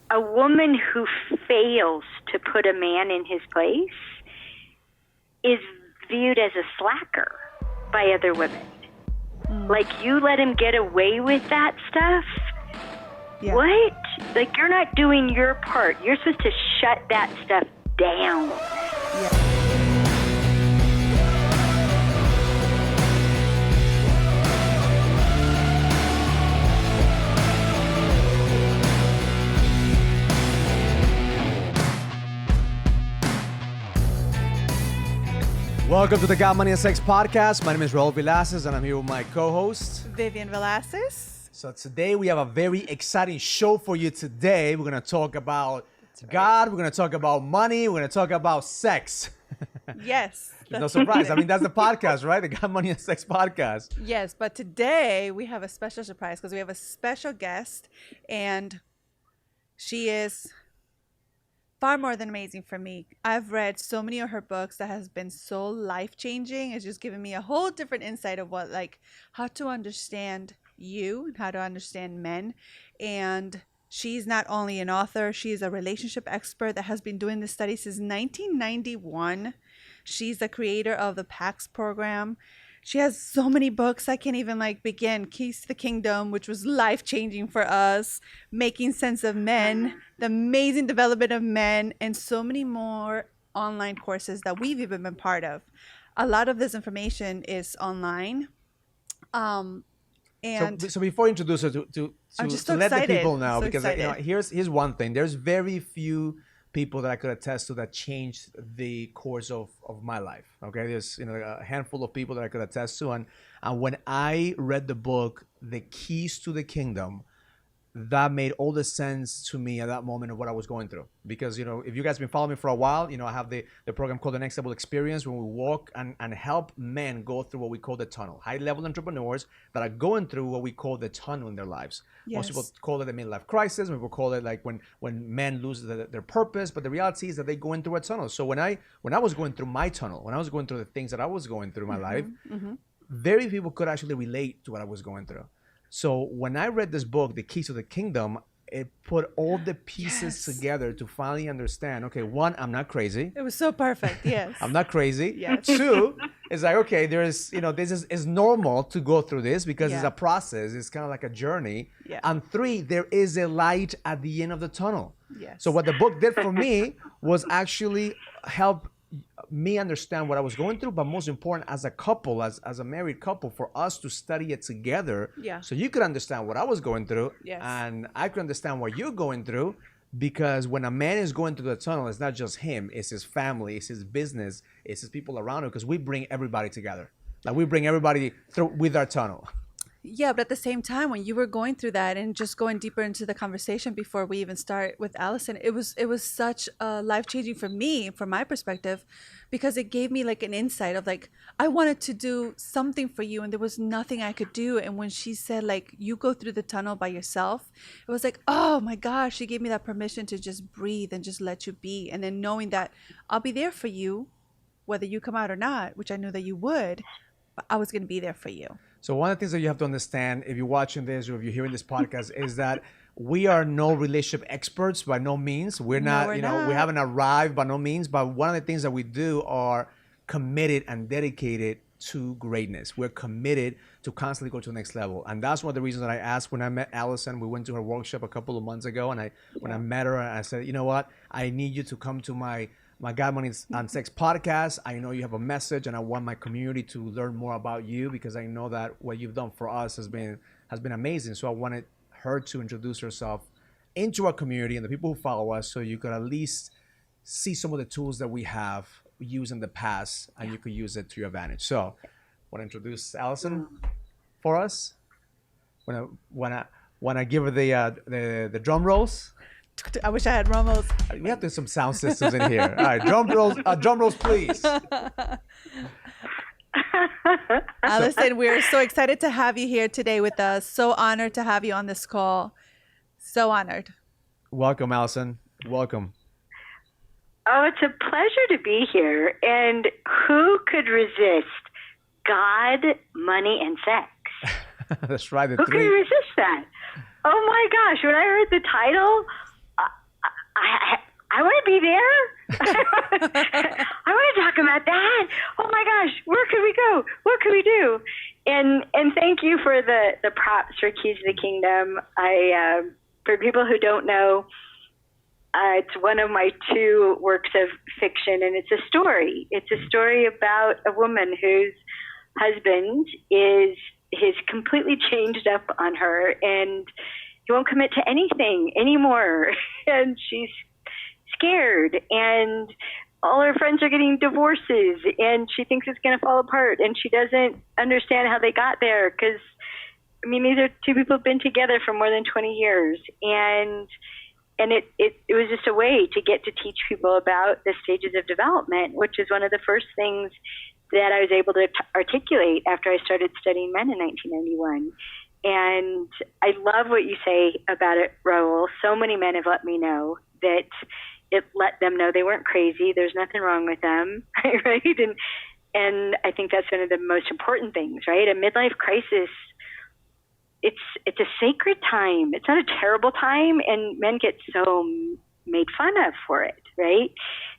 a woman who fails to put a man in his place is viewed as a slacker by other women. Like, you let him get away with that stuff? Yeah. What? Like, you're not doing your part. You're supposed to shut that stuff down. Yeah. Welcome to the God, Money, and Sex podcast. My name is Raul Villacis, and I'm here with my co-host, Vivian Villacis. So today we have a very exciting show for you today. We're going to talk about God. We're going to talk about money. We're going to talk about sex. Yes. No surprise. I mean, that's the podcast, right? The God, Money, and Sex podcast. Yes, but today we have a special surprise because we have a special guest, and she is far more than amazing for me. I've read so many of her books that has been so life-changing. It's just given me a whole different insight of what, like, how to understand you and how to understand men. And she's not only an author, she's a relationship expert that has been doing this study since 1991. She's the creator of the PAX program. She has so many books I can't even begin. Keys to the Kingdom, which was life-changing for us. Making Sense of Men, The Amazing Development of Men, and so many more online courses that we've even been part of. A lot of this information is online. So before I introduce her to I'm just so let excited. The people know, so because here's one thing. There's very few people that I could attest to that changed the course of my life. Okay, there's a handful of people that I could attest to, and when I read the book, The Keys to the Kingdom, that made all the sense to me at that moment of what I was going through. Because if you guys have been following me for a while, I have the program called the Next Level Experience, where we walk and help men go through what we call the tunnel. High level entrepreneurs that are going through what we call the tunnel in their lives. Yes. Most people call it the midlife crisis. People call it like when men lose their purpose. But the reality is that they go into a tunnel. So when I was going through my tunnel, when I was going through the things that I was going through in my life, very few people could actually relate to what I was going through. So when I read this book, The Keys to the Kingdom, it put all the pieces together to finally understand, okay, one, I'm not crazy. It was so perfect, yes. I'm not crazy. Yes. Two, it's like, okay, there's, this is normal to go through this because it's a process. It's kind of like a journey. Yeah. And three, there is a light at the end of the tunnel. Yes. So what the book did for me was actually help me understand what I was going through, but most important, as a couple, as a married couple, for us to study it together, so you could understand what I was going through, and I could understand what you're going through. Because when a man is going through the tunnel, it's not just him; it's his family, it's his business, it's his people around him. Because we bring everybody together, like we bring everybody through with our tunnel. Yeah, but at the same time, when you were going through that and just going deeper into the conversation before we even start with Alison, it was such life-changing for me, from my perspective, because it gave me like an insight of like, I wanted to do something for you and there was nothing I could do. And when she said like, you go through the tunnel by yourself, it was like, oh my gosh, she gave me that permission to just breathe and just let you be. And then knowing that I'll be there for you, whether you come out or not, which I knew that you would, but I was going to be there for you. So one of the things that you have to understand, if you're watching this or if you're hearing this podcast, is that we are no relationship experts by no means. We're not, we haven't arrived by no means. But one of the things that we do are committed and dedicated to greatness. We're committed to constantly go to the next level. And that's one of the reasons that I asked when I met Alison. We went to her workshop a couple of months ago. And when I met her, I said, you know what? I need you to come to my God, Money, and Sex podcast. I know you have a message, and I want my community to learn more about you because I know that what you've done for us has been amazing. So I wanted her to introduce herself into our community and the people who follow us, so you could at least see some of the tools that we have used in the past, and you could use it to your advantage. So, want to introduce Alison for us? Want to give her the drum rolls? I wish I had Romo's. We have to have some sound systems in here. All right, drum rolls, please. Alison, we're so excited to have you here today with us. So honored to have you on this call. So honored. Welcome, Alison. Welcome. Oh, it's a pleasure to be here. And who could resist God, money, and sex? That's right. Who could resist that? Oh my gosh! When I heard the title, be there. I want to talk about that. Oh my gosh, where could we go? What could we do? And thank you for the props for Keys to the Kingdom. For people who don't know, it's one of my 2 works of fiction, and it's a story. It's a story about a woman whose husband is completely changed up on her, and he won't commit to anything anymore. And she's scared, and all her friends are getting divorces, and she thinks it's going to fall apart, and she doesn't understand how they got there, because, I mean, these are 2 people who've been together for more than 20 years, and it was just a way to get to teach people about the stages of development, which is one of the first things that I was able to articulate after I started studying men in 1991. And I love what you say about it, Raul. So many men have let me know that it let them know they weren't crazy. There's nothing wrong with them, right? And I think that's one of the most important things, right? A midlife crisis, it's a sacred time. It's not a terrible time, and men get so made fun of for it, right?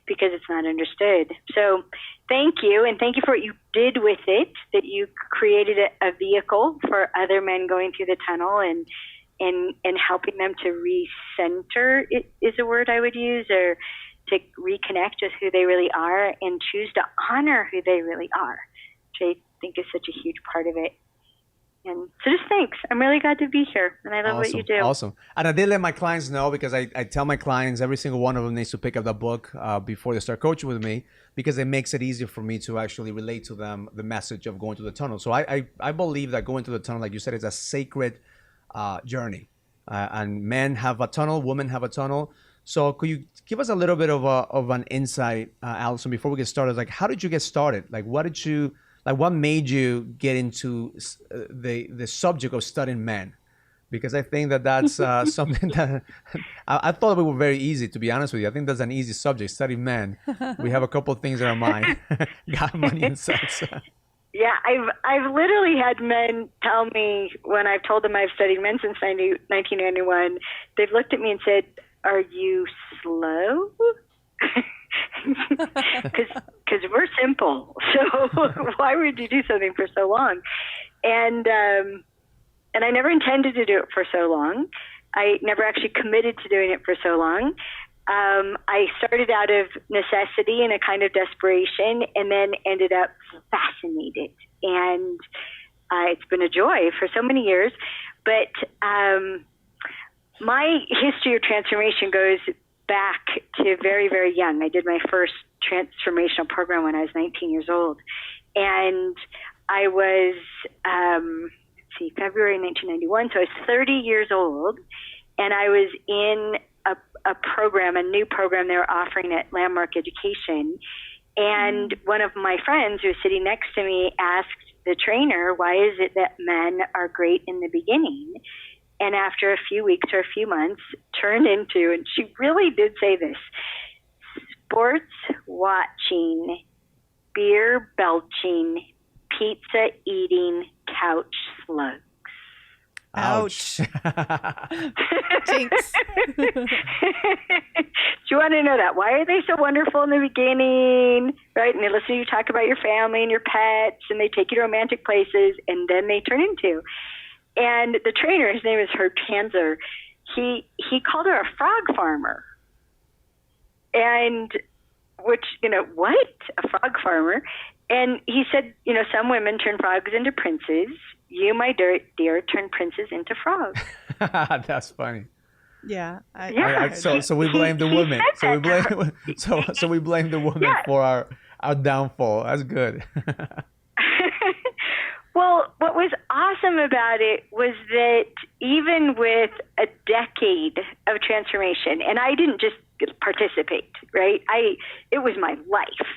Because it's not understood. So thank you, and thank you for what you did with it, that you created a vehicle for other men going through the tunnel and helping them to recenter, it is a word I would use, or to reconnect with who they really are and choose to honor who they really are, which I think is such a huge part of it. And so just thanks. I'm really glad to be here, and I love what you do. Awesome. And I did let my clients know, because I tell my clients every single one of them needs to pick up the book before they start coaching with me, because it makes it easier for me to actually relate to them the message of going to the tunnel. So I believe that going to the tunnel, like you said, is a sacred journey. And men have a tunnel, women have a tunnel. So could you give us a little bit of an insight, Alison, before we get started? Like, how did you get started? Like, what made you get into the subject of studying men? Because I think that's something that I thought it was very easy, to be honest with you. I think that's an easy subject, studying men. We have a couple of things in our mind, God, money, and sex. Yeah, I've literally had men tell me, when I've told them I've studied men since 1991, they've looked at me and said, "Are you slow?" Because we're simple, so why would you do something for so long? And I never intended to do it for so long. I never actually committed to doing it for so long. I started out of necessity and a kind of desperation, and then ended up fascinated. And it's been a joy for so many years. But my history of transformation goes back to very, very young. I did my first transformational program when I was 19 years old. And I was, February 1991, so I was 30 years old. And I was in a program, a new program they were offering at Landmark Education. And one of my friends who was sitting next to me asked the trainer, "Why is it that men are great in the beginning?" And after a few weeks or a few months, turned into, and she really did say this, sports watching, beer belching, pizza eating, couch slugs. Ouch. Jinx. Do you want to know that? Why are they so wonderful in the beginning, right? And they listen to you talk about your family and your pets, and they take you to romantic places, and then they turn into. And the trainer, his name is Herb Tanzer, he called her a frog farmer. And which, what? A frog farmer? And he said, some women turn frogs into princes. You, my dear, turn princes into frogs. That's funny. Yeah. So we blame the women. So we blame the women for our downfall. That's good. Well, what was awesome about it was that even with a decade of transformation, and I didn't just participate, right? It was my life.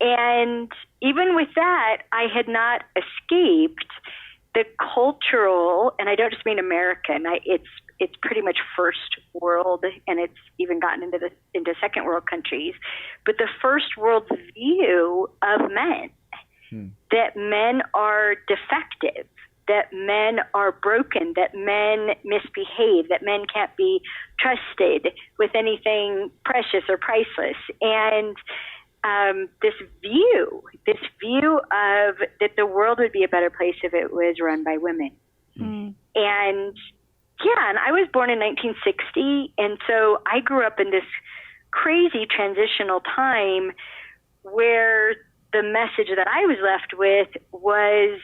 And even with that, I had not escaped the cultural, and I don't just mean American, it's pretty much first world, and it's even gotten into second world countries, but the first world view of men. That men are defective, that men are broken, that men misbehave, that men can't be trusted with anything precious or priceless. And this view of that the world would be a better place if it was run by women. And and I was born in 1960, and so I grew up in this crazy transitional time where the message that I was left with was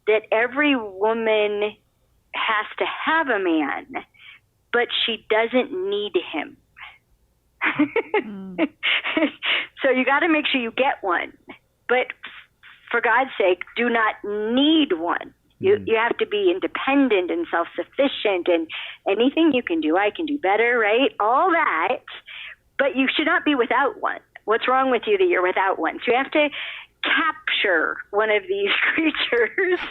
that every woman has to have a man, but she doesn't need him. So you got to make sure you get one, but for God's sake, do not need one. You have to be independent and self-sufficient, and anything you can do, I can do better, right? All that, but you should not be without one. What's wrong with you that you're without one? So you have to capture one of these creatures.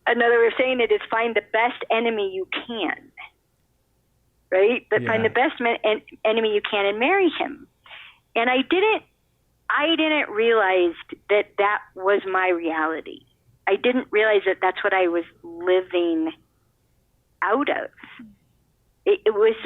Another way of saying it is find the best enemy you can, right? But find the best enemy you can and marry him. And I didn't realize that was my reality. I didn't realize that that's what I was living out of. It was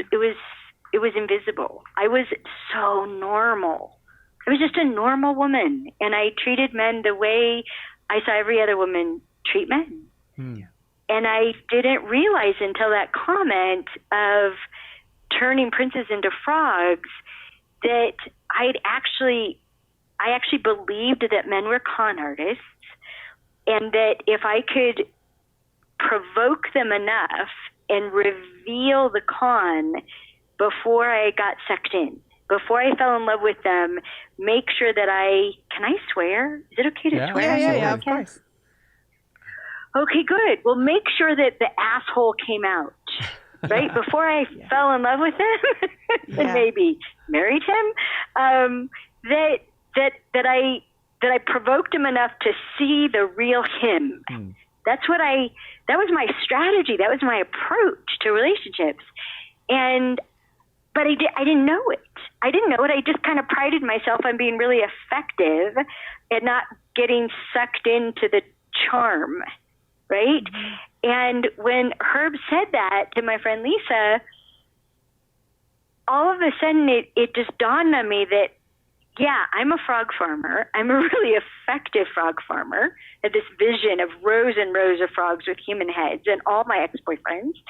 invisible. I was so normal. I was just a normal woman, and I treated men the way I saw every other woman treat men. And I didn't realize until that comment of turning princes into frogs that I actually believed that men were con artists, and that if I could provoke them enough and reveal the con before I got sucked in, before I fell in love with them, make sure that can I swear? Is it okay to swear? Yeah, of course. Okay, good. Well, make sure that the asshole came out, right? Before I fell in love with him and maybe married him, that I provoked him enough to see the real him. That was my strategy. That was my approach to relationships. But I didn't know it. I didn't know it. I just kind of prided myself on being really effective and not getting sucked into the charm, right? And when Herb said that to my friend Lisa, all of a sudden it just dawned on me that, yeah, I'm a frog farmer. I'm a really effective frog farmer. I had this vision of rows and rows of frogs with human heads and all my ex-boyfriends.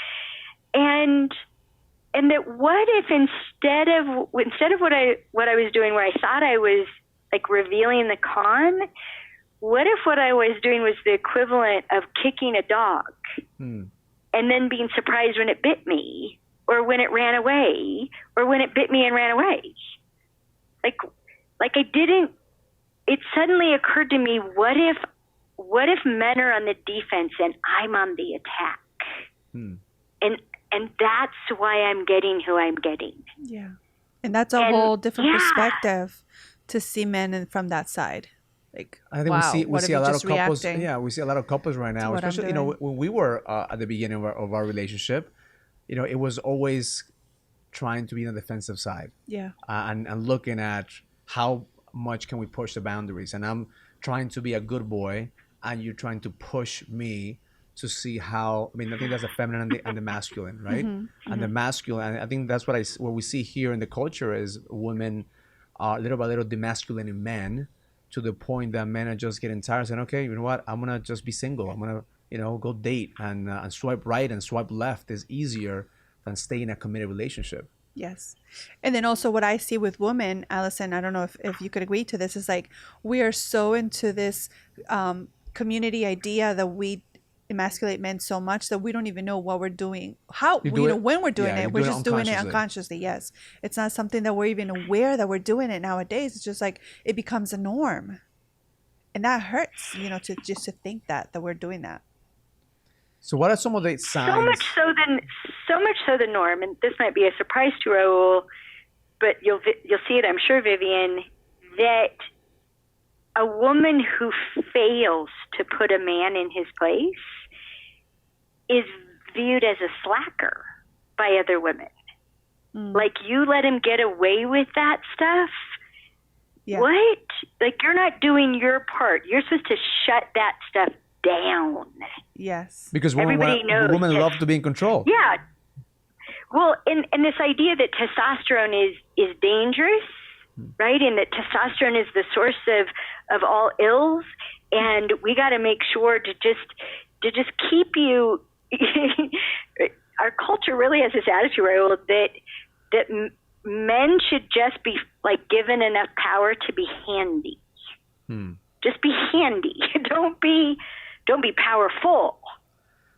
And that what if instead of what I was doing where I thought I was like revealing the con, what if what I was doing was the equivalent of kicking a dog and then being surprised when it bit me, or when it ran away, or when it bit me and ran away? Like I didn't, it suddenly occurred to me, what if men are on the defense and I'm on the attack? And that's why I'm getting who I'm getting. Yeah. And that's a whole different perspective to see men from that side. Like, I think we see a lot of couples. Yeah, we see a lot of couples right now, especially when we were at the beginning of our relationship. It was always trying to be on the defensive side. Yeah. And looking at how much can we push the boundaries, and I'm trying to be a good boy, and you're trying to push me to see how. I think that's the feminine and the masculine, right? And the masculine. I think that's what we see here in the culture is women are little by little demasculating men, to the point that men are just getting tired, saying, okay, you know what, I'm gonna just be single. I'm gonna, go date and swipe right and swipe left is easier than stay in a committed relationship. Yes. And then also what I see with women, Alison, I don't know if you could agree to this, is like we are so into this community idea that we emasculate men so much that we don't even know what we're doing, when we're doing it. We're just doing it unconsciously. Yes. It's not something that we're even aware that we're doing it nowadays. It's just like it becomes a norm. And that hurts, to think that we're doing that. So what are some of the signs? So much so the norm, and this might be a surprise to Raul, but you'll see it, I'm sure, Vivian, that a woman who fails to put a man in his place is viewed as a slacker by other women. Like, you let him get away with that stuff? Yeah. What? Like, you're not doing your part. You're supposed to shut that stuff down. Yes. Because Everybody knows women that- love to be in control. Yeah. Everybody Because knows women that- love to be in control. Yeah. Well, and this idea that testosterone is dangerous, right? And that testosterone is the source of all ills, and we got to make sure to just keep you. Our culture really has this attitude, Raul, that men should just be like given enough power to be handy. Just be handy. Don't be powerful.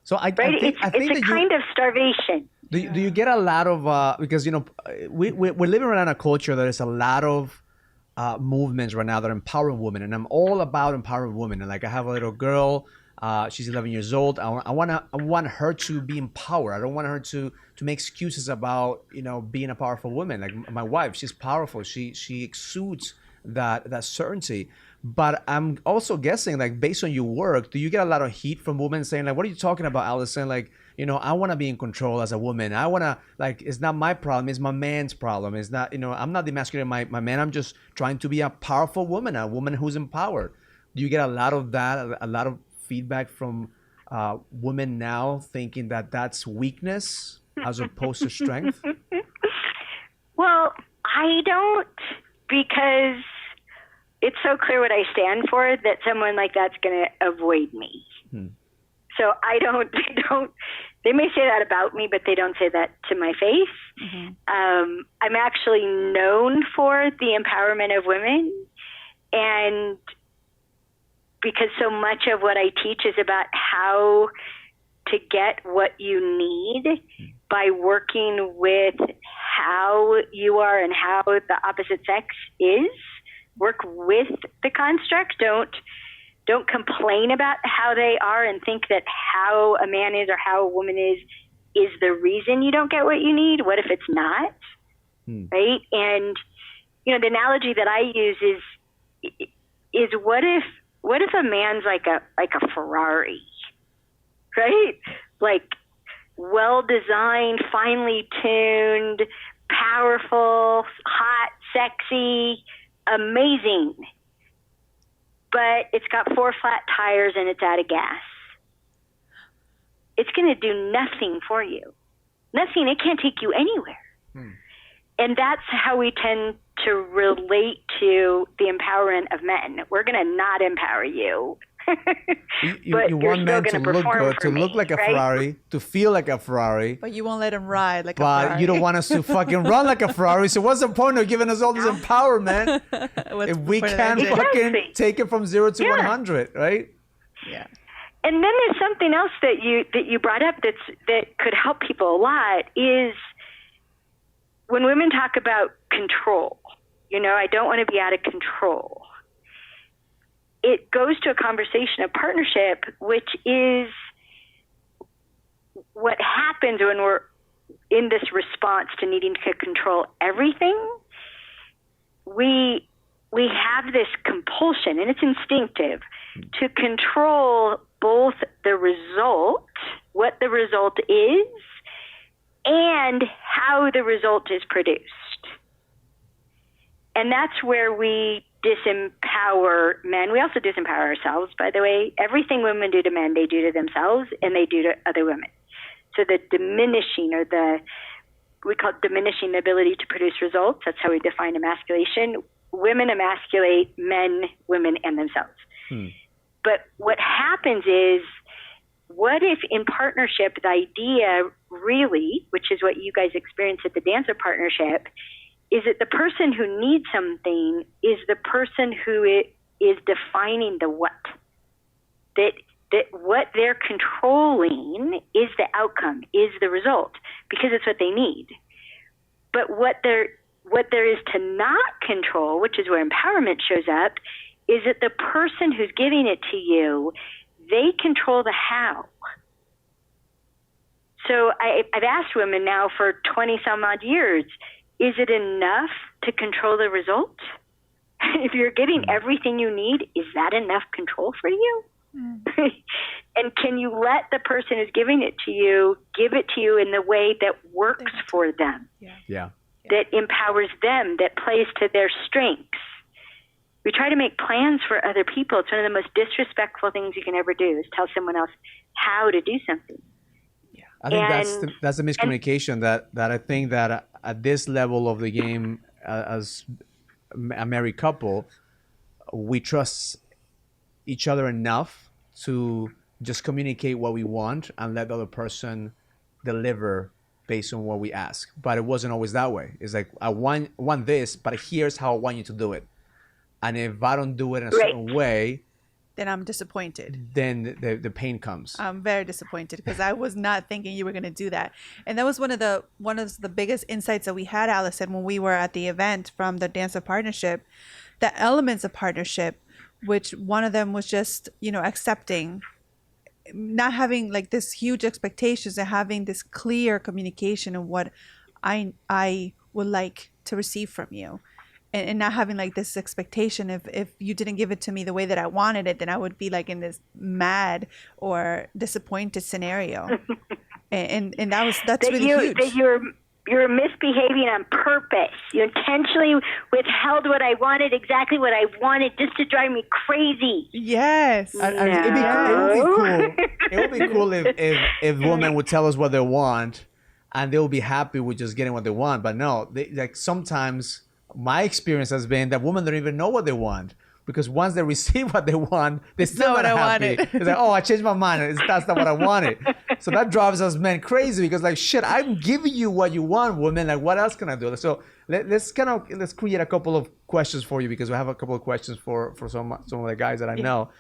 So I Right? think It's a kind of starvation. Do you get a lot of because we're living right now in a culture that is a lot of movements right now that empower women, and I'm all about empowering women. And like I have a little girl, she's 11 years old. I want her to be empowered. I don't want her to make excuses about being a powerful woman. Like my wife, she's powerful. She exudes that certainty. But I'm also guessing, like, based on your work, do you get a lot of heat from women saying, like, what are you talking about, Alison? Like, I want to be in control as a woman. I want to, like, it's not my problem. It's my man's problem. It's not, I'm not demasculating my man. I'm just trying to be a powerful woman, a woman who's empowered. Do you get a lot of that, a lot of feedback from women now thinking that that's weakness as opposed to strength? Well, I don't, because it's so clear what I stand for that someone like that's going to avoid me. So I don't, they may say that about me, but they don't say that to my face. I'm actually known for the empowerment of women, and because so much of what I teach is about how to get what you need by working with how you are and how the opposite sex is. Work with the construct. Don't complain about how they are and think that how a man is or how a woman is the reason you don't get what you need. What if it's not? Right? And the analogy that I use is what if a man's like a Ferrari, right? Like well designed, finely tuned, powerful, hot, sexy, amazing, but it's got 4 flat tires and it's out of gas. It's going to do nothing for you. Nothing. It can't take you anywhere. And that's how we tend to relate to the empowerment of men. We're going to not empower you. You want men to look good, to look like a Ferrari, to feel like a Ferrari. But you won't let him ride like a Ferrari. But you don't want us to fucking run like a Ferrari. So what's the point of giving us all this empowerment if we can't fucking take it from 0 to 100, right? Yeah. And then there's something else that you brought up that could help people a lot is when women talk about control. I don't want to be out of control. It goes to a conversation of partnership, which is what happens when we're in this response to needing to control everything. We have this compulsion, and it's instinctive, to control both the result, what the result is, and how the result is produced. And that's where we disempower men. We also disempower ourselves, by the way. Everything women do to men, they do to themselves, and they do to other women. So the diminishing, we call it diminishing the ability to produce results. That's how we define emasculation. Women emasculate men, women, and themselves. But what happens is, what if in partnership, the idea really, which is what you guys experience at the Dancer Partnership, is that the person who needs something is the person who is defining the what. That what they're controlling is the outcome, is the result, because it's what they need. But what there is to not control, which is where empowerment shows up, is that the person who's giving it to you, they control the how. So I've asked women now for 20 some odd years, is it enough to control the result? If you're getting everything you need, is that enough control for you? And can you let the person who's giving it to you give it to you in the way that works for them? Yeah. That empowers them, that plays to their strengths. We try to make plans for other people. It's one of the most disrespectful things you can ever do is tell someone else how to do something. Yeah, I think that's the miscommunication that I think that at this level of the game, as a married couple, we trust each other enough to just communicate what we want and let the other person deliver based on what we ask. But it wasn't always that way. It's like, I want this, but here's how I want you to do it. And if I don't do it in a certain way, then I'm disappointed. Then the pain comes. I'm very disappointed because I was not thinking you were going to do that. And that was one of the biggest insights that we had, Alison, when we were at the event from the Dance of Partnership, the elements of partnership, which one of them was just, accepting, not having like this huge expectations and having this clear communication of what I would like to receive from you. And not having like this expectation if you didn't give it to me the way that I wanted it, then I would be like in this mad or disappointed scenario. and that's really huge. That you're misbehaving on purpose. You intentionally withheld what I wanted, exactly what I wanted, just to drive me crazy. Yes. It'd be cool. It would be cool if women would tell us what they want, and they'll be happy with just getting what they want. But no, sometimes. My experience has been that women don't even know what they want, because once they receive what they want, they're still not happy. It's like, oh, I changed my mind. That's not what I wanted. So that drives us men crazy, because like, shit, I'm giving you what you want, woman. Like, what else can I do? So let's create a couple of questions for you, because we have a couple of questions for some of the guys that I know.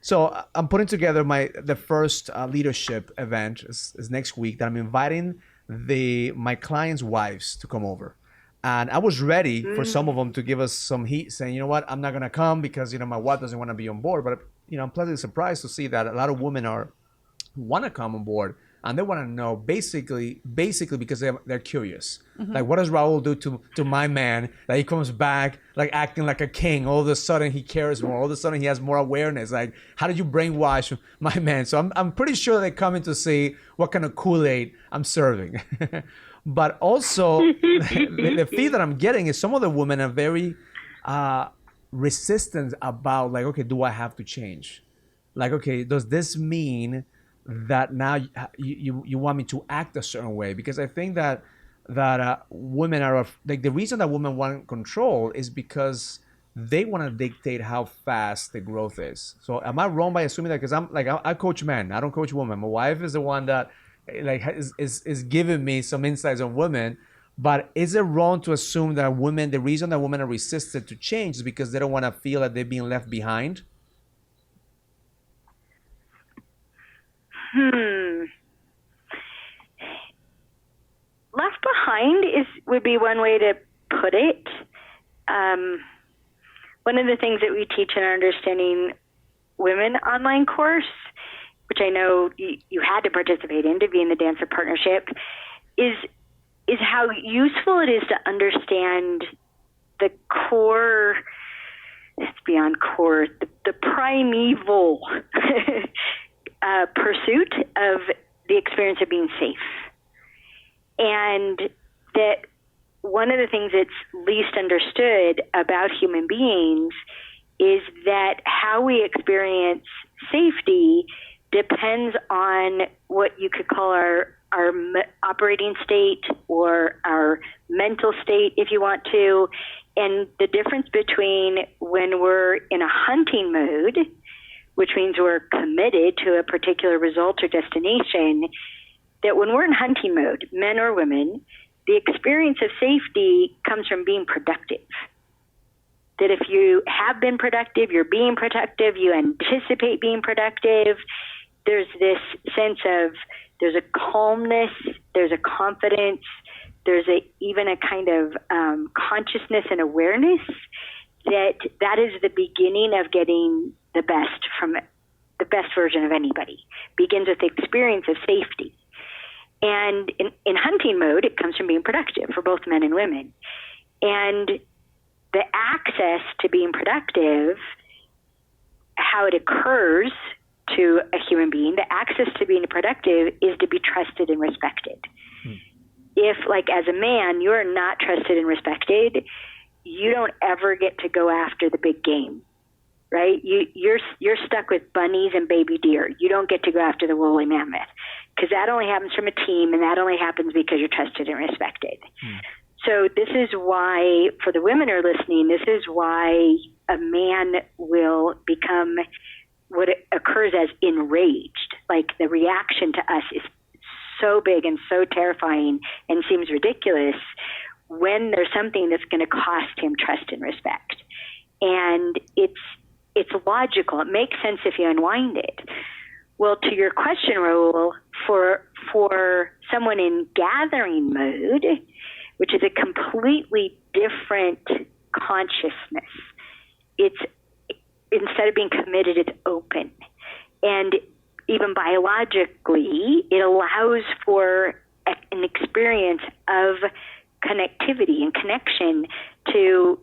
So I'm putting together the first leadership event is next week, that I'm inviting my clients' wives to come over. And I was ready for some of them to give us some heat, saying, you know what, I'm not going to come because, my wife doesn't want to be on board. But, I'm pleasantly surprised to see that a lot of women want to come on board. And they want to know basically because they're curious. Mm-hmm. Like, what does Raul do to my man that he comes back, like, acting like a king? All of a sudden, he cares more. All of a sudden, he has more awareness. Like, how did you brainwash my man? So I'm pretty sure they're coming to see what kind of Kool-Aid I'm serving. But also, the feel that I'm getting is some of the women are very resistant about, like, okay, do I have to change? Like, okay, does this mean that now you want me to act a certain way? Because I think that women are, like, the reason that women want control is because they want to dictate how fast the growth is. So am I wrong by assuming that? Because I coach men, I don't coach women. My wife is the one that like is giving me some insights on women. But is it wrong to assume that the reason that women are resistant to change is because they don't want to feel that they're being left behind? Left behind would be one way to put it. One of the things that we teach in our Understanding Women online course, which I know you had to participate in to be in the Dance of Partnership, is how useful it is to understand the core, it's beyond core, the primeval pursuit of the experience of being safe. And that one of the things that's least understood about human beings is that how we experience safety depends on what you could call our operating state or our mental state, if you want to. And the difference between when we're in a hunting mood, which means we're committed to a particular result or destination, that when we're in hunting mode, men or women, the experience of safety comes from being productive. That if you have been productive, you're being productive, you anticipate being productive, there's this sense of, there's a calmness, there's a confidence, there's even a kind of consciousness and awareness that is the beginning of getting the best from the best version of anybody. Begins with the experience of safety. And in hunting mode, it comes from being productive for both men and women. And the access to being productive, how it occurs to a human being, the access to being productive is to be trusted and respected. If, like, as a man, you're not trusted and respected, you don't ever get to go after the big game, right? You're stuck with bunnies and baby deer. You don't get to go after the woolly mammoth, because that only happens from a team, and that only happens because you're trusted and respected. So this is why, for the women who are listening, this is why a man will become what occurs as enraged. Like, the reaction to us is so big and so terrifying and seems ridiculous when there's something that's going to cost him trust and respect. And it's logical. It makes sense if you unwind it. Well, to your question, Raul, for someone in gathering mode, which is a completely different consciousness, it's, instead of being committed, it's open. And even biologically, it allows for an experience of connectivity and connection to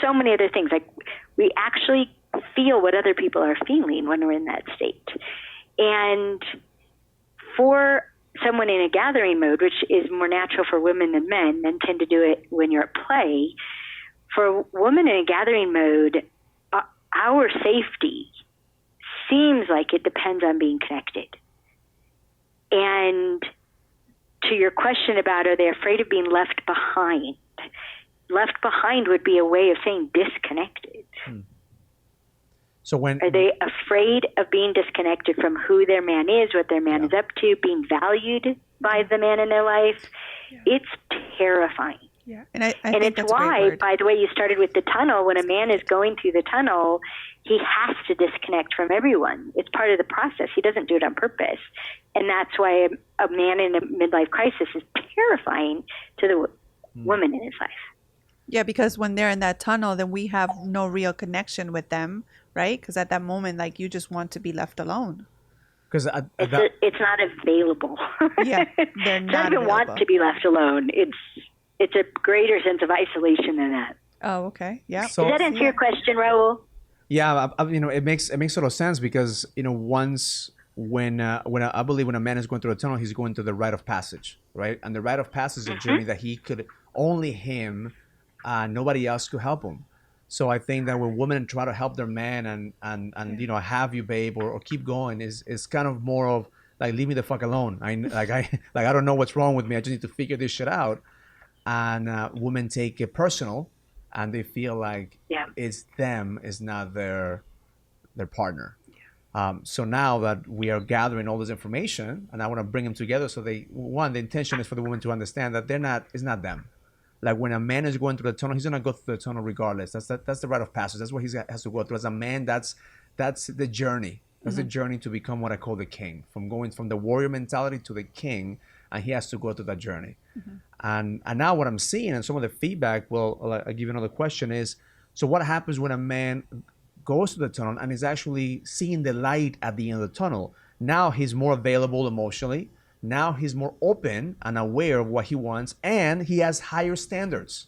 so many other things. Like, we actually feel what other people are feeling when we're in that state. And for someone in a gathering mode, which is more natural for women than men, men tend to do it when you're at play. For women in a gathering mode, our safety seems like it depends on being connected. And to your question about, are they afraid of being left behind? Left behind would be a way of saying disconnected. So are they afraid of being disconnected from who their man is, what their man is up to, being valued by the man in their life? It's terrifying. Yeah, and I and think it's why, by the way, you started with the tunnel. When a man is going through the tunnel, he has to disconnect from everyone. It's part of the process. He doesn't do it on purpose. And that's why a man in a midlife crisis is terrifying to the woman in his life. Yeah, because when they're in that tunnel, then we have no real connection with them, right? Because at that moment, like, you just want to be left alone. Because it's not available. Yeah, they're not even want to be left alone. It's a greater sense of isolation than that. Oh, okay. Yeah. So, does that answer your question, Raul? Yeah, it makes total sense, because when I believe when a man is going through a tunnel, he's going through the rite of passage, right? And the rite of passage is a journey that he could only him, nobody else could help him. So I think that when women try to help their man and have you, babe, or keep going, is kind of more of like, leave me the fuck alone. I don't know what's wrong with me. I just need to figure this shit out. And women take it personal, and they feel like it's them, is not their partner. So now that we are gathering all this information, and I want to bring them together, so the intention is for the woman to understand that it's not them. Like, when a man is going through the tunnel, he's gonna go through the tunnel regardless. That's the rite of passage. That's what he has to go through. As a man, that's the journey. That's the journey to become what I call the king, from going from the warrior mentality to the king, and he has to go through that journey. And now what I'm seeing, and some of the feedback, I'll give you another question, is, so what happens when a man goes to the tunnel and is actually seeing the light at the end of the tunnel? Now he's more available emotionally. Now he's more open and aware of what he wants, and he has higher standards,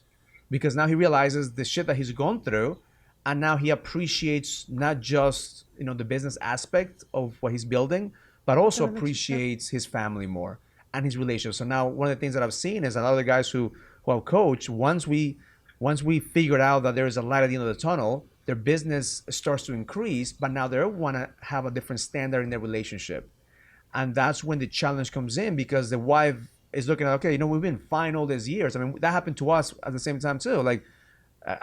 because now he realizes the shit that he's gone through, and now he appreciates not just the business aspect of what he's building, but also appreciates his family more and his relationship. So now one of the things that I've seen is a lot of the guys who I've coached, once we figured out that there is a light at the end of the tunnel, their business starts to increase, but now they want to have a different standard in their relationship. And that's when the challenge comes in, because the wife is looking at, okay, we've been fine all these years. I mean, that happened to us at the same time too. Like,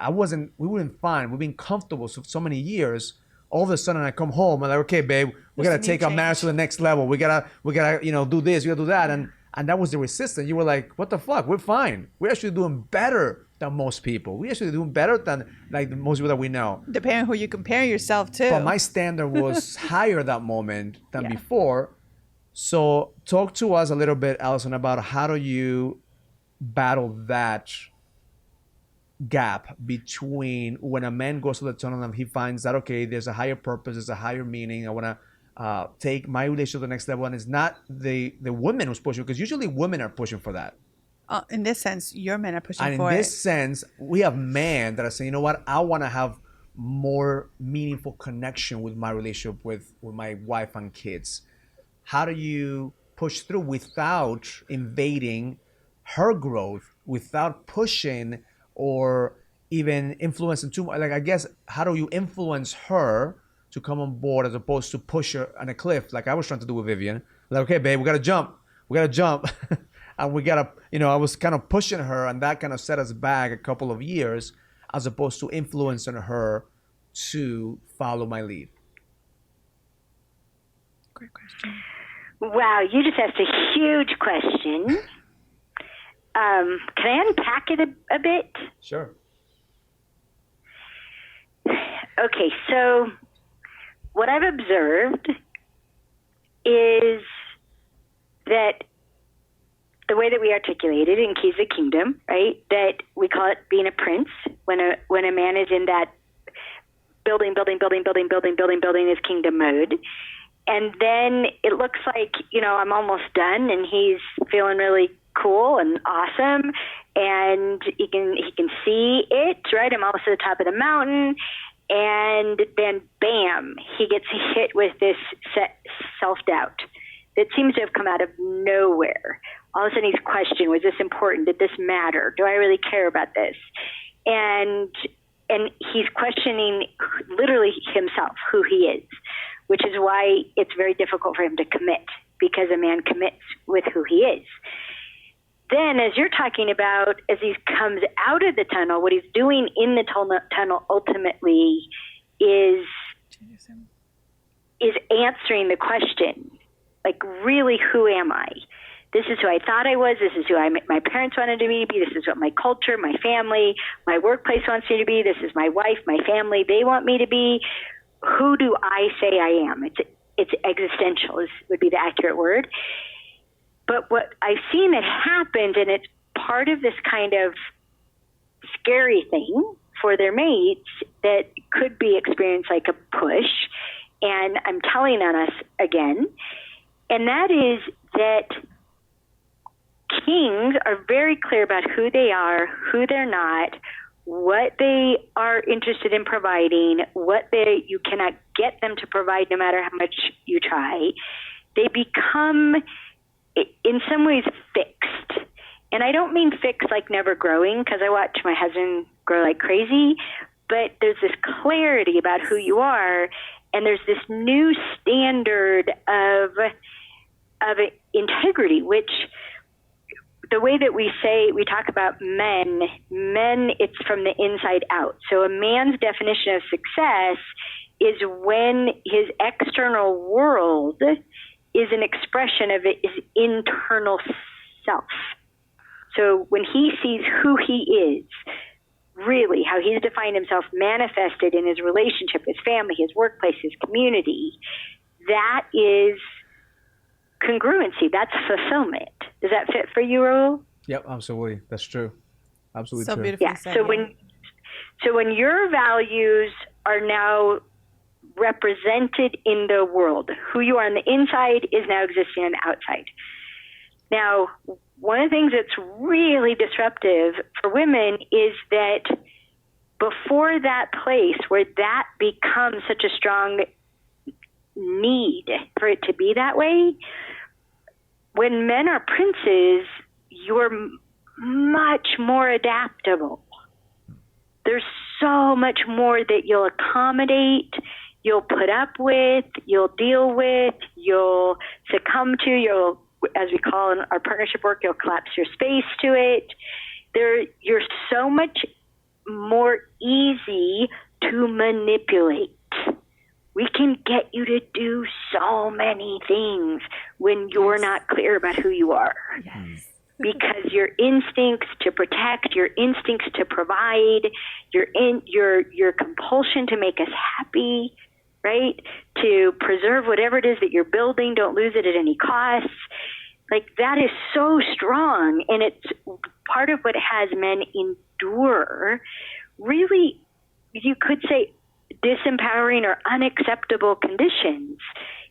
we weren't fine. We've been comfortable so many years. All of a sudden I come home and like, okay, babe, we got to take our marriage to the next level. We gotta, do this, we gotta do that. And that was the resistance. You were like, what the fuck? We're fine. We're actually doing better than most people. We're actually doing better than like most people that we know. Depending on who you compare yourself to. But my standard was higher that moment than before. So talk to us a little bit, Alison, about how do you battle that gap between when a man goes to the tunnel and he finds that, okay, there's a higher purpose, there's a higher meaning. I want to take my relationship to the next level, and it's not the woman who's pushing, because usually women are pushing for that. In this sense, your men are pushing for it. And in this sense, we have men that are saying, you know what, I want to have more meaningful connection with my relationship with my wife and kids. How do you push through without invading her growth, without pushing or even influencing too much. Like, I guess, how do you influence her to come on board as opposed to push her on a cliff like I was trying to do with Vivian? Like, okay, babe, we gotta jump. And we gotta, I was kind of pushing her, and that kind of set us back a couple of years, as opposed to influencing her to follow my lead. Great question. Wow, you just asked a huge question. Can I unpack it a bit? Sure. Okay, so what I've observed is that the way that we articulate it in Keys of the Kingdom, right, that we call it being a prince, when a man is in that building his kingdom mode. And then it looks like, I'm almost done, and he's feeling really cool and awesome, and he can see it, right? I'm almost at the top of the mountain, and then bam, he gets hit with this self-doubt that seems to have come out of nowhere. All of a sudden he's questioning, was this important? Did this matter? Do I really care about this? And he's questioning literally himself, who he is, which is why it's very difficult for him to commit, because a man commits with who he is. Then, as you're talking about, as he comes out of the tunnel, what he's doing in the tunnel ultimately is answering the question, like, really, who am I? This is who I thought I was. This is who my parents wanted me to be. This is what my culture, my family, my workplace wants me to be. This is my wife, my family, they want me to be. Who do I say I am? It's existential would be the accurate word. But what I've seen that happens, and it's part of this kind of scary thing for their mates that could be experienced like a push, and I'm telling on us again, and that is that kings are very clear about who they are, who they're not, what they are interested in providing, you cannot get them to provide no matter how much you try. They become, in some ways, fixed. And I don't mean fixed like never growing, because I watch my husband grow like crazy, but there's this clarity about who you are, and there's this new standard of integrity, which the way that we talk about men, it's from the inside out. So a man's definition of success is when his external world is an expression of his internal self. So when he sees who he is, really how he's defined himself manifested in his relationship, his family, his workplace, his community, that is congruency. That's fulfillment. Does that fit for you, Raul? Yep, absolutely. That's true. Absolutely so true. Beautifully Yeah. said, So when your values are now represented in the world, who you are on the inside is now existing on the outside. Now, one of the things that's really disruptive for women is that before that place where that becomes such a strong need for it to be that way, when men are princes, you're much more adaptable. There's so much more that you'll accommodate, you'll put up with, you'll deal with, you'll succumb to, you'll, as we call in our partnership work, you'll collapse your space to it. You're so much more easy to manipulate. We can get you to do so many things when you're not clear about who you are. Yes. Because your instincts to protect, your instincts to provide, your compulsion to make us happy, right? To preserve whatever it is that you're building, don't lose it at any cost. Like, that is so strong, and it's part of what has men endure really, you could say, disempowering or unacceptable conditions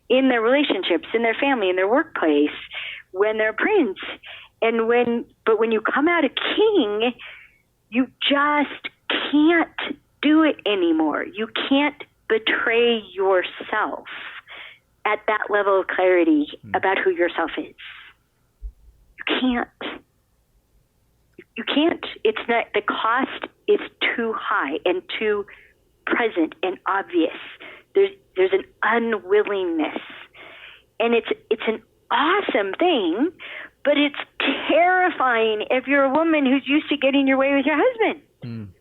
in their relationships, in their family, in their workplace, when they're prince. But when you come out a king, you just can't do it anymore. You can't betray yourself at that level of clarity about who yourself is. You can't. It's not, the cost is too high and too present and obvious. There's an unwillingness, and it's an awesome thing, but it's terrifying if you're a woman who's used to getting your way with your husband.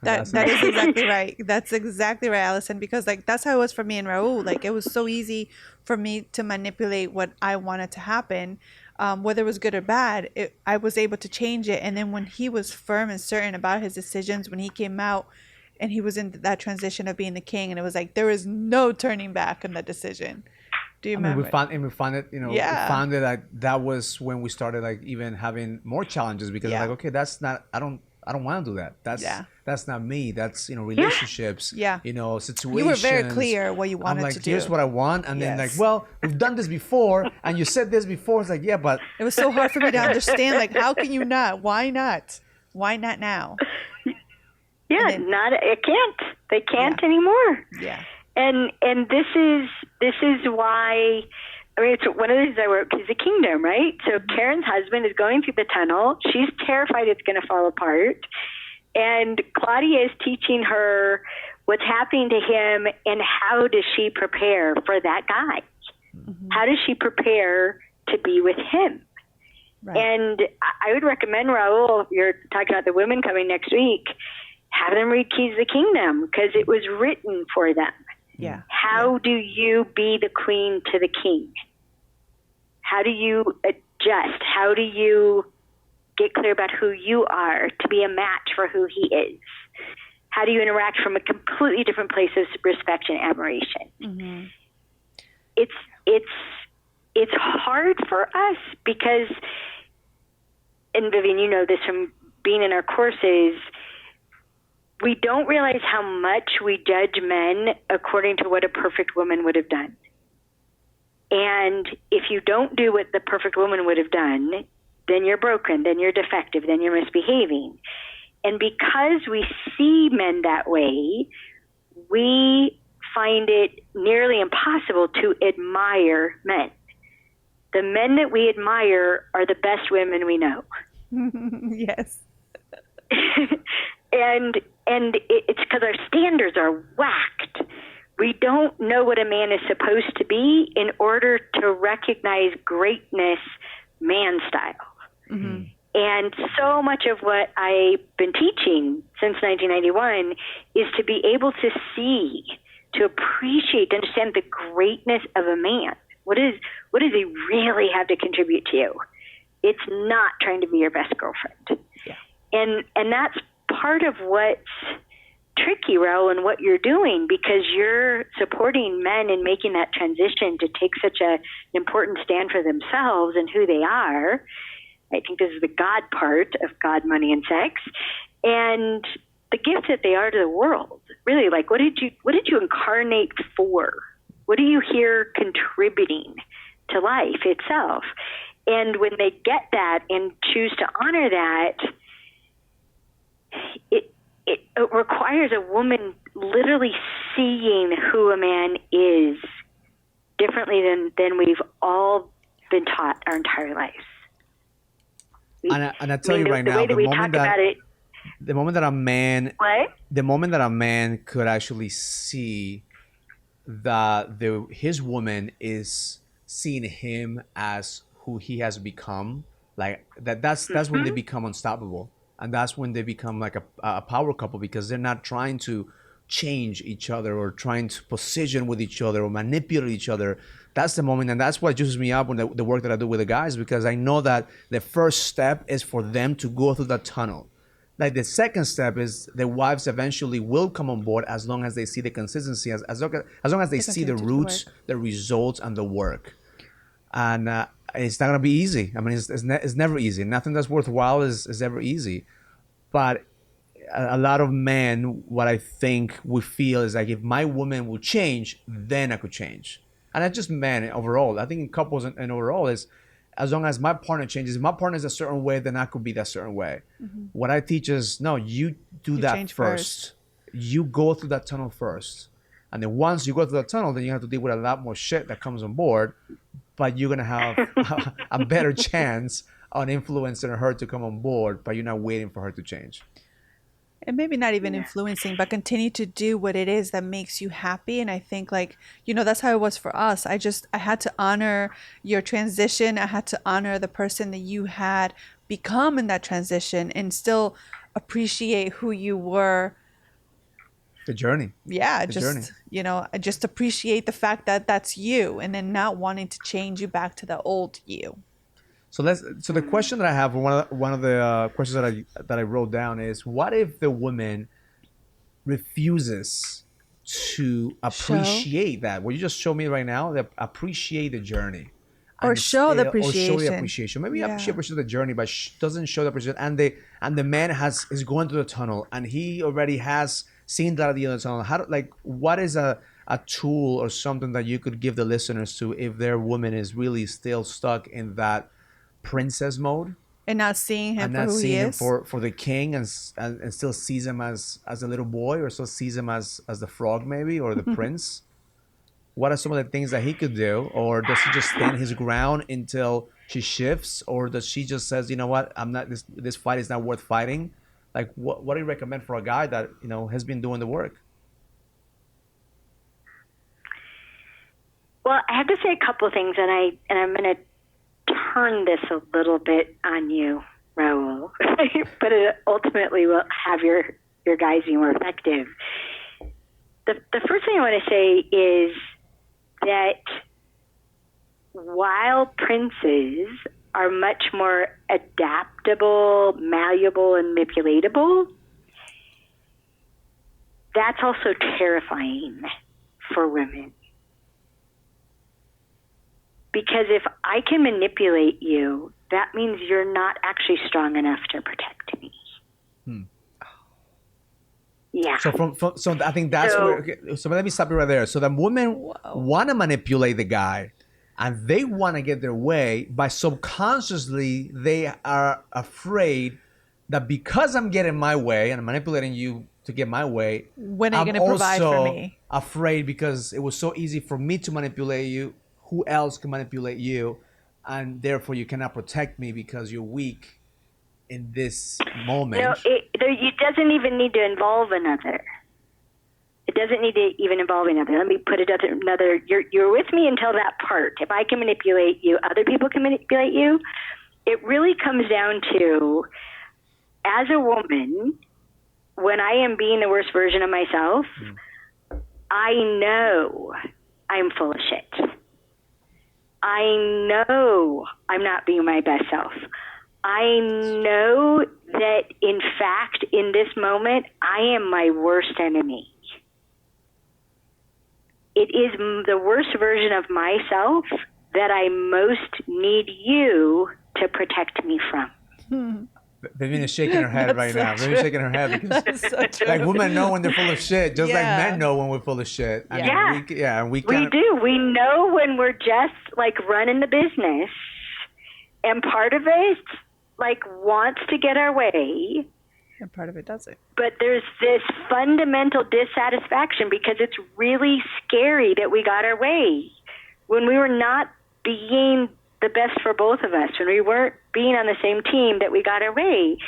That is exactly right. That's exactly right, Alison, because like that's how it was for me and Raul. Like it was so easy for me to manipulate what I wanted to happen, whether it was good or bad. I was able to change it, and then when he was firm and certain about his decisions, when he came out and he was in that transition of being the king, and it was like there was no turning back in that decision. Do you remember? We found it, we found it that was when we started like even having more challenges, because like, okay, that's not, I don't want to do that. That's not me. That's, relationships, situations. You were very clear what you wanted to do. Here's what I want. And then like, well, we've done this before and you said this before. It's like, yeah, but. It was so hard for me to understand. Like, how can you not? Why not? Why not now? Yeah, it can't. They can't anymore. Yeah. And this is why, I mean, it's one of the things I work is a kingdom, right? So Karen's husband is going through the tunnel. She's terrified it's going to fall apart. And Claudia is teaching her what's happening to him and how does she prepare for that guy? Mm-hmm. How does she prepare to be with him? Right. And I would recommend, Raul, you're talking about the women coming next week, have them read Keys to the Kingdom, because it was written for them. Yeah. How do you be the queen to the king? How do you adjust? How do you get clear about who you are to be a match for who he is? How do you interact from a completely different place of respect and admiration? Mm-hmm. It's hard for us because, and Vivian, you know this from being in our courses, we don't realize how much we judge men according to what a perfect woman would have done. And if you don't do what the perfect woman would have done, then you're broken, then you're defective, then you're misbehaving. And because we see men that way, we find it nearly impossible to admire men. The men that we admire are the best women we know. Yes. And it's because our standards are whacked. We don't know what a man is supposed to be in order to recognize greatness man style. Mm-hmm. And so much of what I've been teaching since 1991 is to be able to see, to appreciate, to understand the greatness of a man. What does he really have to contribute to you? It's not trying to be your best girlfriend. Yeah. And that's part of what's tricky, Raul, and what you're doing, because you're supporting men in making that transition to take such an important stand for themselves and who they are. I think this is the God part of God, money, and sex, and the gift that they are to the world. Really, like, what did you incarnate for? What are you here contributing to life itself? And when they get that and choose to honor that, it requires a woman literally seeing who a man is differently than we've all been taught our entire lives. And I tell you right now, the moment that a man could actually see that his woman is seeing him as who he has become, like that's when they become unstoppable. And that's when they become like a power couple, because they're not trying to change each other or trying to position with each other or manipulate each other. That's the moment, and that's what juices me up when the work that I do with the guys, because I know that the first step is for them to go through that tunnel. Like the second step is the wives eventually will come on board as long as they see the consistency, as long as they see the roots, the results, and the work. And it's not gonna be easy. I mean, it's never easy. Nothing that's worthwhile is ever easy. But a lot of men, what I think we feel is like, if my woman will change, then I could change. And not just men overall. I think in couples and overall is, as long as my partner changes, if my partner is a certain way, then I could be that certain way. Mm-hmm. What I teach is, no, you that first. You go through that tunnel first. And then once you go through that tunnel, then you have to deal with a lot more shit that comes on board. But you're going to have a better chance on influencing her to come on board, but you're not waiting for her to change. And maybe not even influencing, but continue to do what it is that makes you happy. And I think, like, you know, that's how it was for us. I had to honor your transition. I had to honor the person that you had become in that transition and still appreciate who you were. The journey. Yeah, the journey. you know, just appreciate the fact that that's you, and then not wanting to change you back to the old you. So the question that I have, one of the questions that I wrote down is, what if the woman refuses to appreciate that? What you just showed me right now, that appreciate the journey. Or show the appreciation. Or show the appreciation. Maybe she appreciates the journey, but doesn't show the appreciation. And the man is going through the tunnel, and he already has seen that at the end of the tunnel. What is a tool or something that you could give the listeners to if their woman is really still stuck in that princess mode and not seeing him for who he is, for the king, and still sees him as a little boy, or still sees him as the frog maybe, or the prince? What are some of the things that he could do? Or does he just stand his ground until she shifts? Or does she just says, you know what, I'm not, this fight is not worth fighting? Like, what do you recommend for a guy that, you know, has been doing the work? Well, I have to say a couple of things, and I'm going to turn this a little bit on you, Raul, but it ultimately will have your guys be more effective. The first thing I want to say is that while princes are much more adaptable, malleable, and manipulatable, that's also terrifying for women. Because if I can manipulate you, that means you're not actually strong enough to protect me. Yeah. So I think that's where. Okay, so let me stop you right there. So the women want to manipulate the guy, and they want to get their way, but subconsciously they are afraid that because I'm getting my way and I'm manipulating you to get my way, when are you going to provide for me? Afraid because it was so easy for me to manipulate you. Who else can manipulate you? And therefore you cannot protect me because you're weak in this moment. No, it doesn't even need to involve another. It doesn't need to even involve another. Let me put it another. You're with me until that part. If I can manipulate you, other people can manipulate you. It really comes down to, as a woman, when I am being the worst version of myself, I know I'm full of shit. I know I'm not being my best self. I know that, in fact, in this moment, I am my worst enemy. It is the worst version of myself that I most need you to protect me from. Vivian is shaking her head right now. Vivian's shaking her head because like women know when they're full of shit, just like men know when we're full of shit. I mean, we do. We know when we're just like running the business, and part of it like wants to get our way, and part of it doesn't. But there's this fundamental dissatisfaction because it's really scary that we got our way when we were not being the best for both of us, when we weren't being on the same team, that we got our way.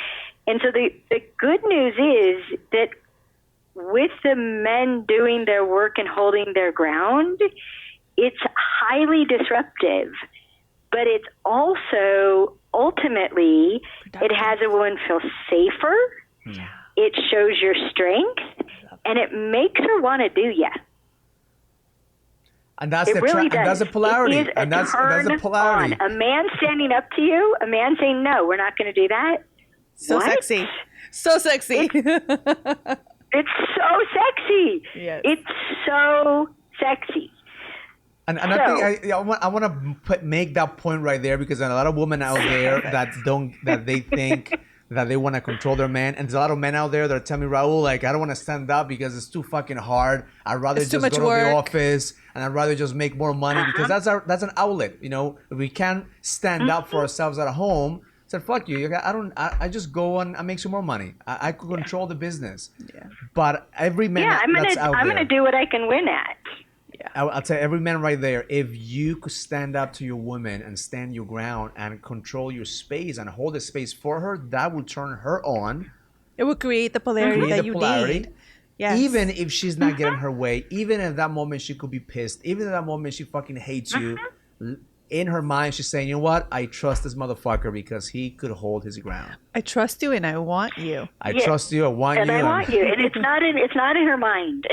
And so the good news is that with the men doing their work and holding their ground, it's highly disruptive, but it's also ultimately it has a woman feel safer. Yeah. It shows your strength, and it makes her want to do you. And that's that's the polarity. And that's the polarity. On. A man standing up to you, a man saying, no, we're not going to do that. So sexy. So sexy. It's so sexy. Yes. It's so sexy. And I think I want to make that point right there, because there are a lot of women out there that they think that they want to control their man, and there's a lot of men out there that are telling me, Raul, like, I don't want to stand up because it's too fucking hard. I'd rather just go to the office, and I'd rather just make more money because that's an outlet. You know, if we can't stand up for ourselves at home, said fuck you. I just go and I make some more money. I could control the business. Yeah. But every man that's out there, I'm gonna do what I can win at. I'll tell every man right there, if you could stand up to your woman and stand your ground and control your space and hold the space for her, that will turn her on. It will create the polarity that you need. Yes. Even if she's not getting her way, even at that moment she could be pissed, even at that moment she fucking hates you. In her mind, she's saying, you know what? I trust this motherfucker because he could hold his ground. I trust you and I want you. I trust you. I want you. And I want you. And it's not in her mind.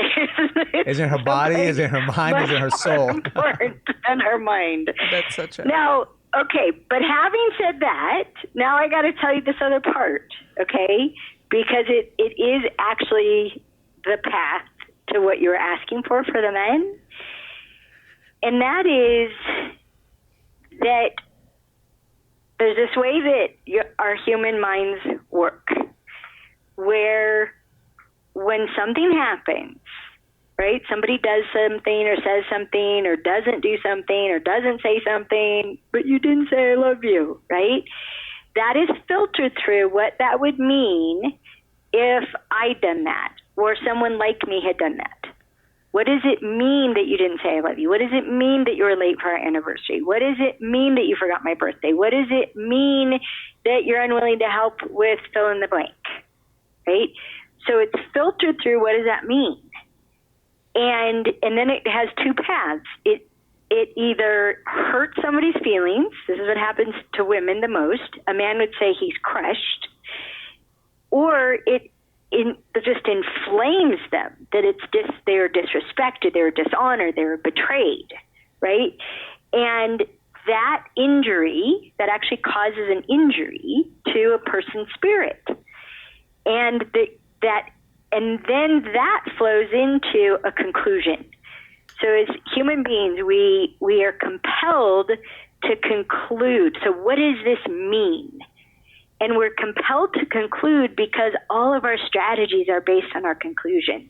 Is it her body? Is it her mind? Is it her soul? Important than her mind. That's so true. Now, okay, but having said that, now I got to tell you this other part, okay? Because it is actually the path to what you're asking for the men. And that is that there's this way that our human minds work, where when something happens, right, somebody does something or says something or doesn't do something or doesn't say something, but you didn't say I love you, right? That is filtered through what that would mean if I'd done that or someone like me had done that. What does it mean that you didn't say I love you? What does it mean that you were late for our anniversary? What does it mean that you forgot my birthday? What does it mean that you're unwilling to help with fill in the blank, right? So it's filtered through what does that mean? And then it has two paths. It either hurts somebody's feelings. This is what happens to women the most. A man would say he's crushed. Or it just inflames them, that they're disrespected, they're dishonored, they're betrayed, right? And that injury, that actually causes an injury to a person's spirit. And then that flows into a conclusion. So as human beings, we are compelled to conclude. So what does this mean? And we're compelled to conclude because all of our strategies are based on our conclusions.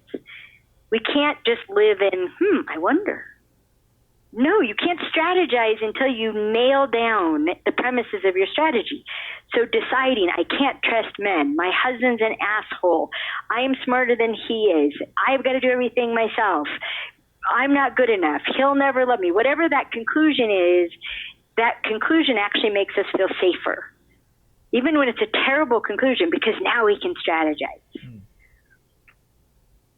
We can't just live in, I wonder. No, you can't strategize until you nail down the premises of your strategy. So deciding, I can't trust men. My husband's an asshole. I am smarter than he is. I've got to do everything myself. I'm not good enough. He'll never love me. Whatever that conclusion is, that conclusion actually makes us feel safer. Even when it's a terrible conclusion, because now we can strategize.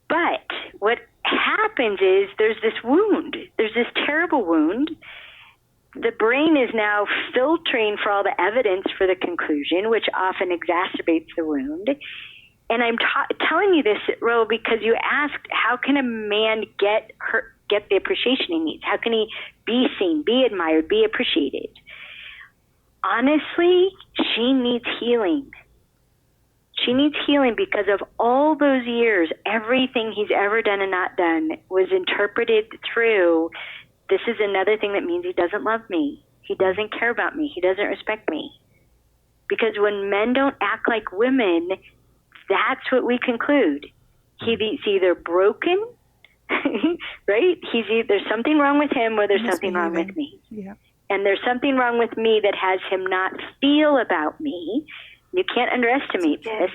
But what happens is there's this wound. There's this terrible wound. The brain is now filtering for all the evidence for the conclusion, which often exacerbates the wound. And I'm telling you this, Ro, because you asked, how can a man get the appreciation he needs? How can he be seen, be admired, be appreciated? Honestly, she needs healing. She needs healing because of all those years, everything he's ever done and not done was interpreted through, this is another thing that means he doesn't love me. He doesn't care about me. He doesn't respect me. Because when men don't act like women, that's what we conclude. He's either broken, right? There's something wrong with him or there's something wrong with me. Yeah. And there's something wrong with me that has him not feel about me. You can't underestimate this.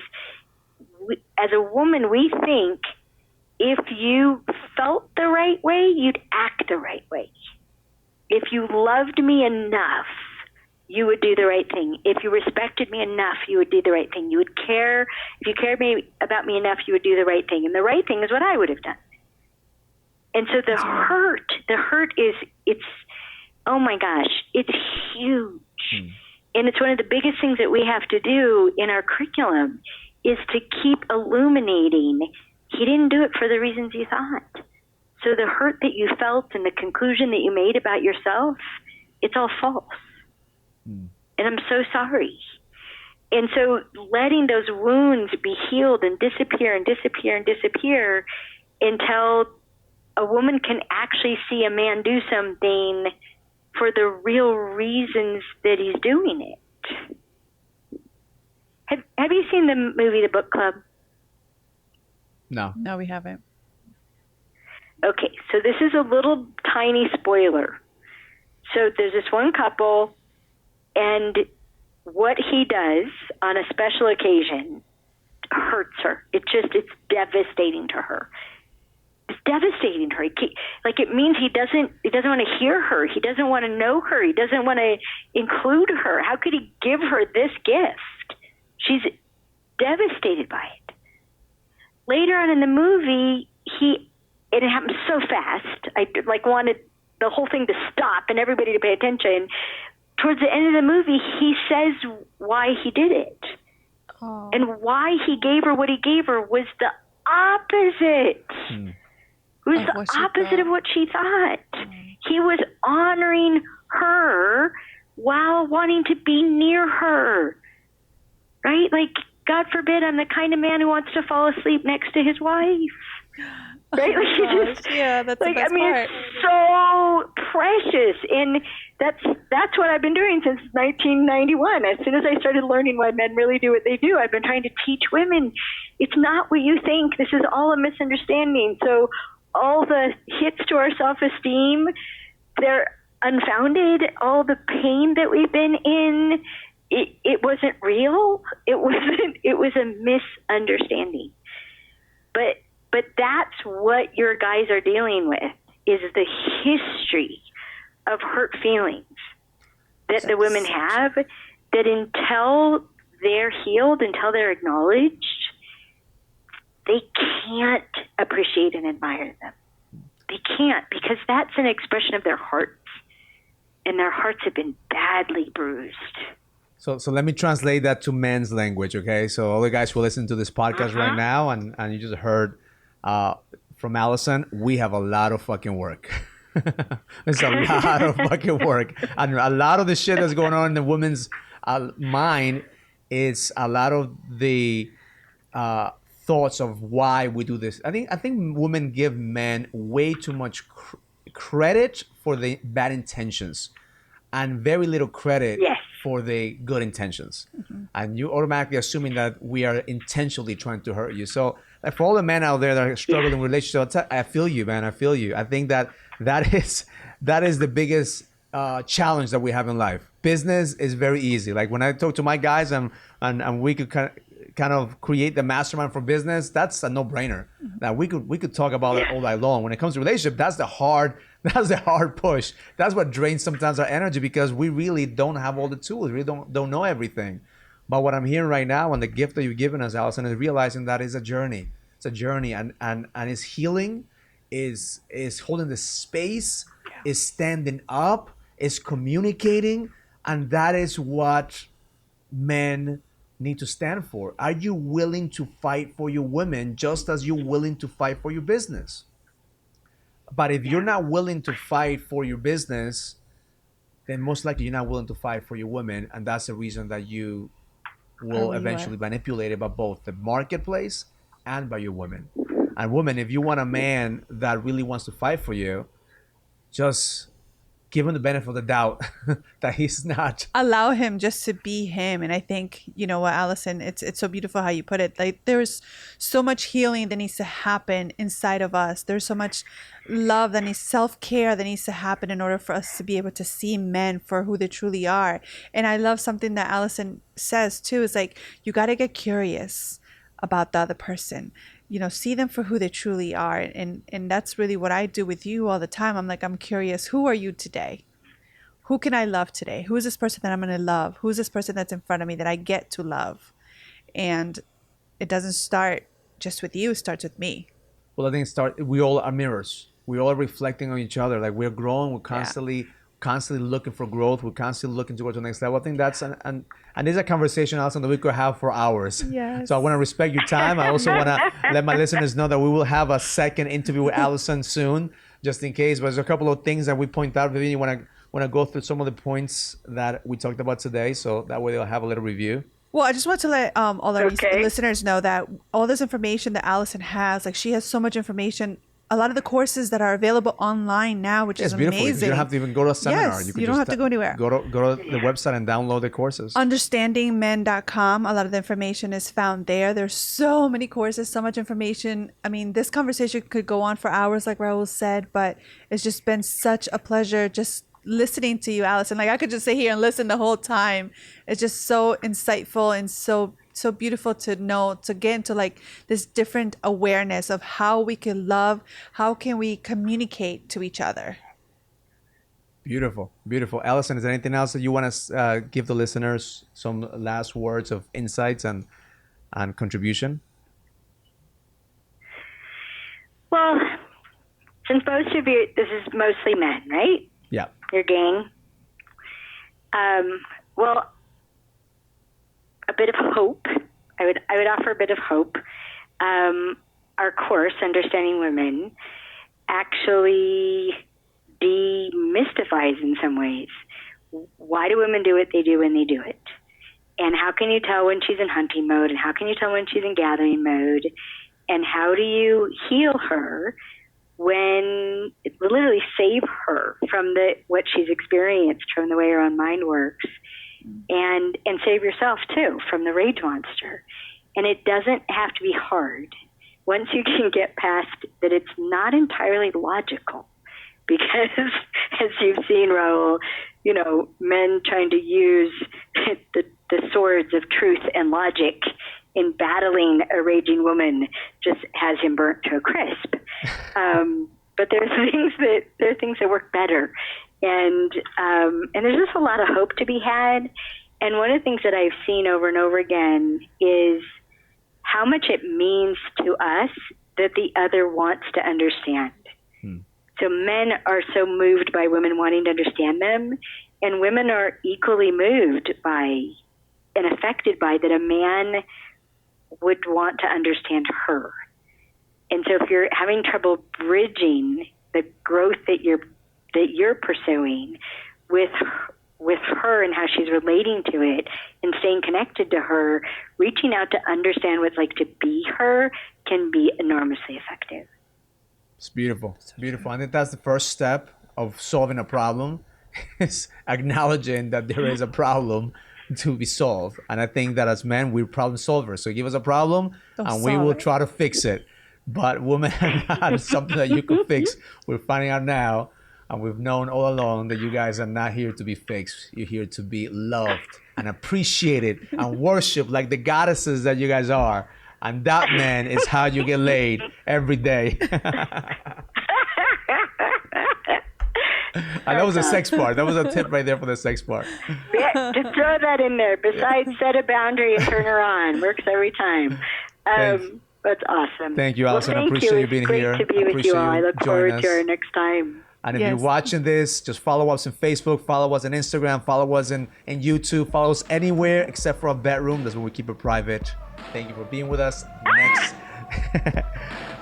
As a woman, we think if you felt the right way, you'd act the right way. If you loved me enough, you would do the right thing. If you respected me enough, you would do the right thing. You would care. If you cared about me enough, you would do the right thing. And the right thing is what I would have done. And so the hurt is, oh my gosh, it's huge. And it's one of the biggest things that we have to do in our curriculum is to keep illuminating. He didn't do it for the reasons you thought. So the hurt that you felt and the conclusion that you made about yourself, it's all false. And I'm so sorry. And so letting those wounds be healed and disappear and disappear and disappear until a woman can actually see a man do something for the real reasons that he's doing it. Have you seen the movie The Book Club? No. No, we haven't. Okay, so this is a little tiny spoiler. So there's this one couple, and what he does on a special occasion hurts her. It's devastating to her. It's devastating to her. It means he doesn't want to hear her. He doesn't want to know her. He doesn't want to include her. How could he give her this gift? She's devastated by it. Later on in the movie, it happened so fast. I wanted the whole thing to stop and everybody to pay attention. Towards the end of the movie, he says why he did it. Oh. And why he gave her what he gave her was the opposite. It was the opposite of what she thought. He was honoring her while wanting to be near her. Right? Like, God forbid I'm the kind of man who wants to fall asleep next to his wife. Right? Yeah, that's the best part. It's so precious. And that's what I've been doing since 1991. As soon as I started learning why men really do what they do, I've been trying to teach women it's not what you think. This is all a misunderstanding. So all the hits to our self-esteem, they're unfounded. All the pain that we've been in, it wasn't real. It was a misunderstanding. But that's what your guys are dealing with, is the history of hurt feelings that the women have, that until they're healed, until they're acknowledged, they can't appreciate and admire them. They can't, because that's an expression of their hearts, and their hearts have been badly bruised. So let me translate that to men's language, okay? So all the guys who listen to this podcast right now, and you just heard from Alison, we have a lot of fucking work. It's a lot of fucking work. And a lot of the shit that's going on in the woman's mind is a lot of the thoughts of why we do this. I think women give men way too much credit for the bad intentions and very little credit for the good intentions. And you automatically assuming that we are intentionally trying to hurt you. So like, for all the men out there that are struggling in relationships, I feel you, man. I feel you. I think that is the biggest challenge that we have in life. Business is very easy. Like when I talk to my guys and we could kind of create the mastermind for business, that's a no-brainer. Now we could talk about it all night long. When it comes to relationship, that's the hard push. That's what drains sometimes our energy, because we really don't have all the tools. We don't know everything. But what I'm hearing right now, and the gift that you've given us, Alison, is realizing that is a journey. It's a journey, and it's healing, is holding the space, is standing up, is communicating, and that is what men need to stand for. Are you willing to fight for your women just as you're willing to fight for your business? But if you're not willing to fight for your business, then most likely you're not willing to fight for your women, and that's the reason that you will eventually be manipulated by both the marketplace and by your women. And women, if you want a man that really wants to fight for you, just give him the benefit of the doubt that he's not. Allow him just to be him. And I think, you know what, Alison, it's so beautiful how you put it. Like, there's so much healing that needs to happen inside of us. There's so much love that needs, self-care that needs to happen in order for us to be able to see men for who they truly are. And I love something that Alison says too, is like, you got to get curious about the other person. You know, see them for who they truly are. And that's really what I do with you all the time. I'm like, I'm curious, who are you today? Who can I love today? Who is this person that I'm going to love? Who's this person that's in front of me that I get to love? And it doesn't start just with you, it starts with me. Well, I think we all are mirrors. We all are reflecting on each other. Like, we're growing, we're constantly looking for growth. We're constantly looking to go to the next level. I think that's and there's a conversation also that we could have for hours. Yes. So I want to respect your time. I also want to let my listeners know that we will have a second interview with Alison soon, just in case. But there's a couple of things that we point out. Vivian, you want to go through some of the points that we talked about today, so that way they'll have a little review. Well, I just want to let all our listeners know that all this information that Alison has, like, she has so much information. A lot of the courses that are available online now, which is beautiful. amazing. You don't have to even go to a seminar. Yes, you don't have to go anywhere. Go to the website and download the courses. Understandingmen.com. A lot of the information is found there. There's so many courses, so much information. I mean, this conversation could go on for hours, like Raul said, but it's just been such a pleasure just listening to you, Alison. Like, I could just sit here and listen the whole time. It's just so insightful and so beautiful to know, to get into like this different awareness of how we can love, how can we communicate to each other. Beautiful. Alison, is there anything else that you want to give the listeners, some last words of insights and and contribution? Well, since most of you, this is mostly men, right? Yeah. Your gang. Well, a bit of hope. I would offer a bit of hope. Our course, Understanding Women, actually demystifies in some ways. Why do women do what they do when they do it? And how can you tell when she's in hunting mode? And how can you tell when she's in gathering mode? And how do you heal her when literally save her from what she's experienced, from the way her own mind works, and save yourself too from the rage monster. And it doesn't have to be hard. Once you can get past that, it's not entirely logical, because as you've seen, Raul, men trying to use the swords of truth and logic in battling a raging woman just has him burnt to a crisp. But there are things that work better, and there's just a lot of hope to be had. And one of the things that I've seen over and over again is how much it means to us that the other wants to understand. So men are so moved by women wanting to understand them, and women are equally moved by and affected by that a man would want to understand her. And so if you're having trouble bridging the growth that you're pursuing with her and how she's relating to it and staying connected to her, reaching out to understand what it's like to be her can be enormously effective. It's beautiful. It's beautiful. I think that's the first step of solving a problem, is acknowledging that there is a problem to be solved. And I think that as men, we're problem solvers. So give us a problem and we will try to fix it. But women are not something that you can fix. We're finding out now, and we've known all along that you guys are not here to be fixed. You're here to be loved and appreciated and worshiped like the goddesses that you guys are. And that, man, is how you get laid every day. And that was the sex part. That was a tip right there for the sex part. Yeah, just throw that in there. Besides, set a boundary and turn her on. Works every time. That's awesome. Thank you, Alison. Well, I appreciate you being here. It's great to be with you all. I look forward to our next time. And if you're watching this, just follow us on Facebook, follow us on Instagram, follow us in YouTube, follow us anywhere except for our bedroom. That's where we keep it private. Thank you for being with us. Next,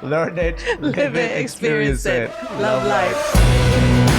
learn it, live it, experience it. Love life.